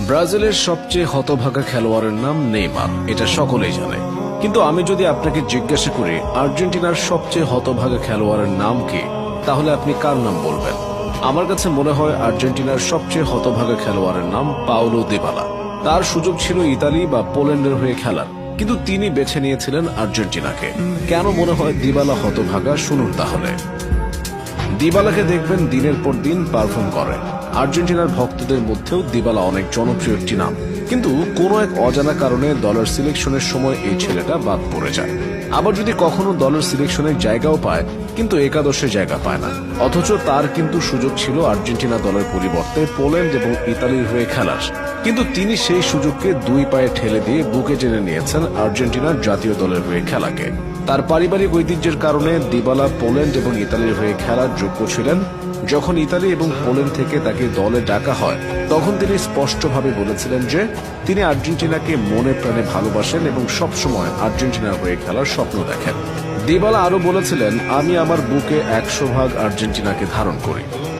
ব্রাজিলের সবচেয়ে হতভাগা খেলোয়াড়ের নাম নেইমার, এটা সকলেই জানে। কিন্তু আমি যদি আপনাকে জিজ্ঞাসা করি আর্জেন্টিনার সবচেয়ে হতভাগা খেলোয়াড়ের নাম কি, তাহলে আপনি কার নাম বলবেন? আমার কাছে মনে হয় আর্জেন্টিনার সবচেয়ে হতভাগা খেলোয়াড়ের নাম পাওলো দিবালা। তার সুযোগ ছিল ইতালি বা পোল্যান্ডের হয়ে খেলার, কিন্তু তিনি বেছে নিয়েছিলেন আর্জেন্টিনাকে। কেন মনে হয় দিবালা হতভাগা, শুনুন তাহলে। দিবালাকে দেখবেন দিনের পর দিন পারফর্ম করে। আর্জেন্টিনার ভক্তদের মধ্যেও দিবালা অনেক জনপ্রিয় একটি নাম, কিন্তু কোনো এক অজানা কারণে দলের সিলেকশনের সময় এই ছেলেটা বাদ পড়ে যায়। আবার যদি কখনো দলের সিলেকশনের জায়গাও পায়, কিন্তু একাদশে জায়গা পায় না। অথচ তার কিন্তু সুযোগ ছিল আর্জেন্টিনা দলের পরিবর্তে পোল্যান্ড এবং ইতালির হয়ে খেলার, কিন্তু তিনি সেই সুযোগকে দুই পায়ে ঠেলে দিয়ে বুকে টেনে নিয়েছেন আর্জেন্টিনার জাতীয় দলের হয়ে খেলাকে। তার পারিবারিক ঐতিহ্যের কারণে দিবালা পোল্যান্ড এবং ইতালির হয়ে খেলার যোগ্য ছিলেন। যখন ইতালি এবং পোল্যান্ড থেকে তাকে দলে ডাকা হয়, তখন তিনি স্পষ্টভাবে বলেছিলেন যে তিনি আর্জেন্টিনাকে মনে প্রাণে ভালোবাসেন এবং সবসময় আর্জেন্টিনার হয়ে খেলার স্বপ্ন দেখেন। দিবালা আরো বলেছিলেন, আমি আমার বুকে 100% আর্জেন্টিনাকে ধারণ করি।